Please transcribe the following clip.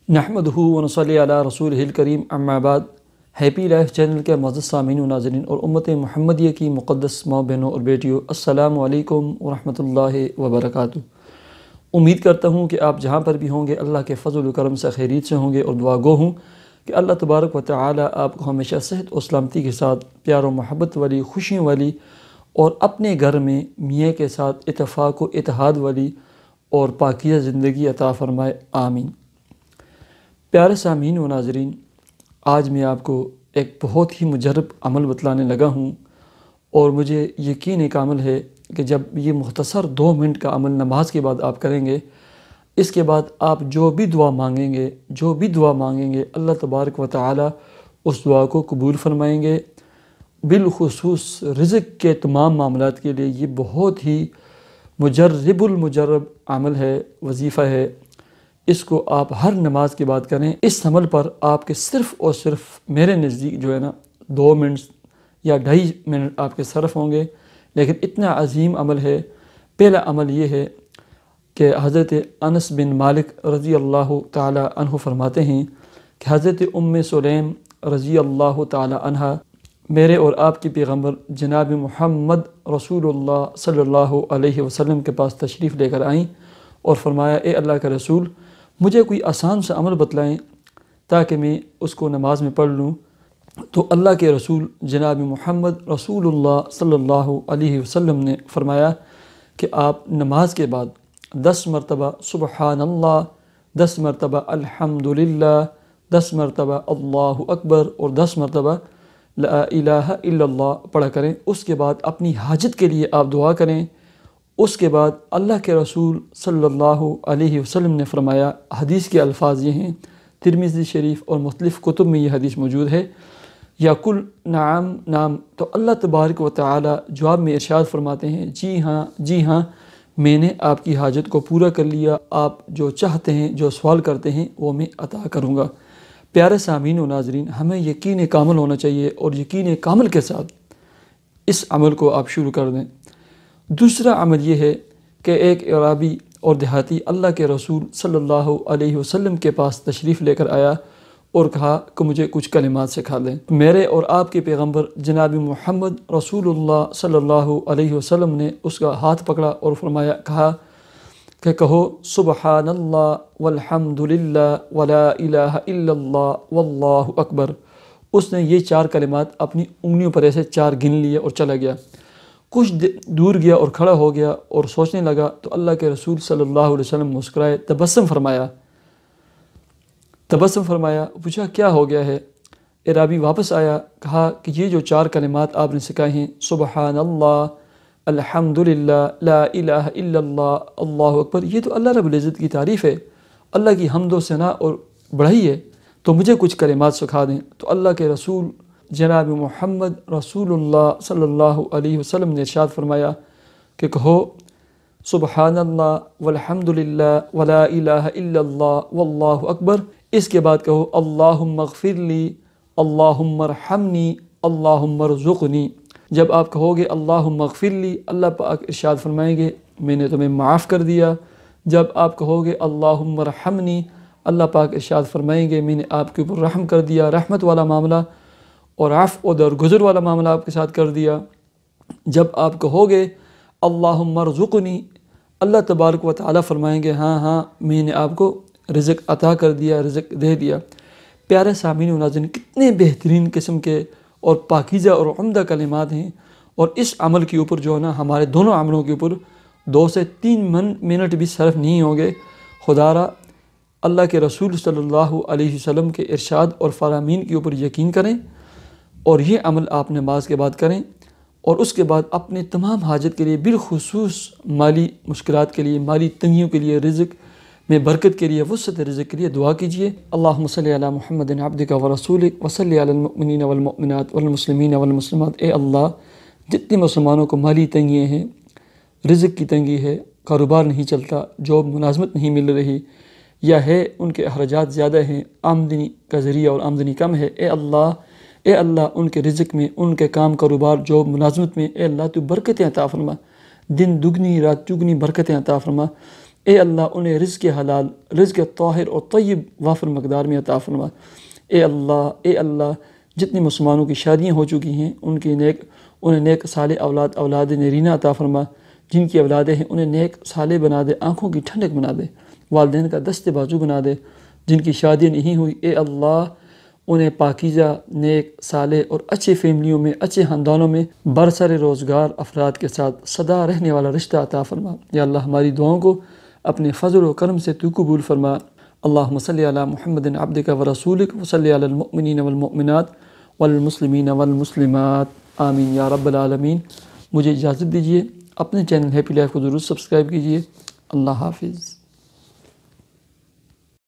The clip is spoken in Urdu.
نحمدہ ونصلی علی رسولہ الکریم اما بعد۔ ہیپی لائف چینل کے معزز سامعین و ناظرین اور امت محمدیہ کی مقدس ماں بہنوں اور بیٹیوں، السلام علیکم ورحمۃ اللہ وبرکاتہ۔ امید کرتا ہوں کہ آپ جہاں پر بھی ہوں گے اللہ کے فضل و کرم سے خیریت سے ہوں گے، اور دعا گو ہوں کہ اللہ تبارک و تعالی آپ کو ہمیشہ صحت و سلامتی کے ساتھ پیار و محبت والی، خوشیوں والی اور اپنے گھر میں میاں کے ساتھ اتفاق و اتحاد والی اور پاکیزہ زندگی عطا فرمائے، آمین۔ پیارے سامعین و ناظرین، آج میں آپ کو ایک بہت ہی مجرب عمل بتلانے لگا ہوں، اور مجھے یقین کامل ہے کہ جب یہ مختصر 2 منٹ کا عمل نماز کے بعد آپ کریں گے، اس کے بعد آپ جو بھی دعا مانگیں گے اللہ تبارک و تعالی اس دعا کو قبول فرمائیں گے۔ بالخصوص رزق کے تمام معاملات کے لیے یہ بہت ہی مجرب عمل ہے، وظیفہ ہے۔ اس کو آپ ہر نماز کے بعد کریں۔ اس عمل پر آپ کے صرف اور صرف میرے نزدیک 2 منٹ یا 2.5 منٹ آپ کے صرف ہوں گے، لیکن اتنا عظیم عمل ہے۔ پہلا عمل یہ ہے کہ حضرت انس بن مالک رضی اللہ تعالی عنہ فرماتے ہیں کہ حضرت ام سلیم رضی اللہ تعالی عنہ میرے اور آپ کے پیغمبر جناب محمد رسول اللہ صلی اللہ علیہ وسلم کے پاس تشریف لے کر آئیں اور فرمایا، اے اللہ کا رسول، مجھے کوئی آسان سا عمل بتلائیں تاکہ میں اس کو نماز میں پڑھ لوں۔ تو اللہ کے رسول جناب محمد رسول اللہ صلی اللہ علیہ وسلم نے فرمایا کہ آپ نماز کے بعد 10 مرتبہ سبحان اللہ، 10 مرتبہ الحمدللہ، 10 مرتبہ اللہ اکبر اور 10 مرتبہ لا الہ الا اللہ پڑھا کریں۔ اس کے بعد اپنی حاجت کے لیے آپ دعا کریں۔ اس کے بعد اللہ کے رسول صلی اللہ علیہ وسلم نے فرمایا، حدیث کے الفاظ یہ ہیں، ترمذی شریف اور مختلف کتب میں یہ حدیث موجود ہے، یا کل نعم نام، تو اللہ تبارک و تعالی جواب میں ارشاد فرماتے ہیں، جی ہاں میں نے آپ کی حاجت کو پورا کر لیا، آپ جو چاہتے ہیں، جو سوال کرتے ہیں وہ میں عطا کروں گا۔ پیارے سامعین و ناظرین، ہمیں یقین کامل ہونا چاہیے، اور یقین کامل کے ساتھ اس عمل کو آپ شروع کر دیں۔ دوسرا عمل یہ ہے کہ ایک عرابی اور دیہاتی اللہ کے رسول صلی اللہ علیہ وسلم کے پاس تشریف لے کر آیا اور کہا کہ مجھے کچھ کلمات سکھا دیں۔ میرے اور آپ کے پیغمبر جناب محمد رسول اللہ صلی اللہ علیہ وسلم نے اس کا ہاتھ پکڑا اور کہا کہ کہو سبحان اللہ والحمد للہ ولا الہ الا اللہ واللہ اکبر۔ اس نے یہ 4 کلمات اپنی انگلیوں پر ایسے 4 گن لیے اور چلا گیا۔ کچھ دور گیا اور کھڑا ہو گیا اور سوچنے لگا، تو اللہ کے رسول صلی اللہ علیہ وسلم مسکرائے، تبسم فرمایا، پوچھا کیا ہو گیا ہے؟ عرابی واپس آیا، کہا کہ یہ جو 4 کلمات آپ نے سکھائے ہیں، سبحان اللہ، الحمدللہ، لا الہ الا اللہ، اللہ اکبر، یہ تو اللہ رب العزت کی تعریف ہے، اللہ کی حمد و ثنا اور بڑائی ہے، تو مجھے کچھ کلمات سکھا دیں۔ تو اللہ کے رسول جناب محمد رسول اللہ صلی اللہ علیہ وسلم نے ارشاد فرمایا کہ کہو سبحان اللہ والحمدللہ ولا الہ الا اللہ واللہ اکبر۔ اس کے بعد کہو اللہم اغفر لی، اللہم ارحمنی، اللہم ارزقنی۔ جب آپ کہو گے اللہم اغفر لی، اللہ پاک ارشاد فرمائیں گے میں نے تمہیں معاف کر دیا۔ جب آپ کہو گے اللہم ارحمنی، اللہ پاک ارشاد فرمائیں گے میں نے آپ کے اوپر رحم کر دیا، رحمت والا معاملہ اور عفو و درگزر والا معاملہ آپ کے ساتھ کر دیا۔ جب آپ کہو گے اللہم ارزقنی، اللہ تبارک و تعالی فرمائیں گے ہاں میں نے آپ کو رزق عطا کر دیا، رزق دے دیا۔ پیارے سامعین و ناظرین، کتنے بہترین قسم کے اور پاکیزہ اور عمدہ کلمات ہیں، اور اس عمل کے اوپر ہمارے دونوں عملوں کے اوپر 2 سے 3 منٹ بھی صرف نہیں ہوں گے۔ خدا را اللہ کے رسول صلی اللہ علیہ وسلم کے ارشاد اور فرامین کے اوپر یقین کریں، اور یہ عمل آپ نماز کے بعد کریں، اور اس کے بعد اپنے تمام حاجت کے لیے، بالخصوص مالی مشکلات کے لیے، مالی تنگیوں کے لیے، رزق میں برکت کے لیے، وسعت رزق کے لیے دعا کیجیے۔ اللہم صلی علی محمد عبدک ورسولک وصلی علی المؤمنین والمؤمنات والمسلمین والمسلمات۔ اے اللہ، جتنے مسلمانوں کو مالی تنگیاں ہیں، رزق کی تنگی ہے، کاروبار نہیں چلتا، جاب ملازمت نہیں مل رہی، یا ہے ان کے اخراجات زیادہ ہیں، آمدنی کا ذریعہ اور آمدنی کم ہے، اے اللہ ان کے رزق میں، ان کے کام کاروبار جاب ملازمت میں، اے اللہ تو برکتیں عطا فرما، دن دگنی رات چگنی برکتیں عطا فرما۔ اے اللہ انہیں رزق حلال، رزق طاہر اور طیب وافر مقدار میں عطا فرما۔ اے اللہ جتنی مسلمانوں کی شادیاں ہو چکی ہیں انہیں نیک صالح اولاد نرینہ عطا فرما۔ جن کی اولادیں ہیں انہیں نیک صالح بنا دے، آنکھوں کی ٹھنڈک بنا دے، والدین کا دست بازو بنا دے۔ جن کی شادی نہیں ہوئی اے اللہ انہیں پاکیزہ، نیک، صالح اور اچھے فیملیوں میں، اچھے خاندانوں میں برسر روزگار افراد کے ساتھ سدا رہنے والا رشتہ عطا فرما۔ یا اللہ ہماری دعاؤں کو اپنے فضل و کرم سے تو قبول فرما۔ اللہم صلی علی محمد عبدک و رسولک و صلی علی المؤمنین والمؤمنات والمسلمین والمسلمات آمین یا رب العالمین۔ مجھے اجازت دیجیے، اپنے چینل ہیپی لائف کو ضرور سبسکرائب کیجیے۔ اللہ حافظ۔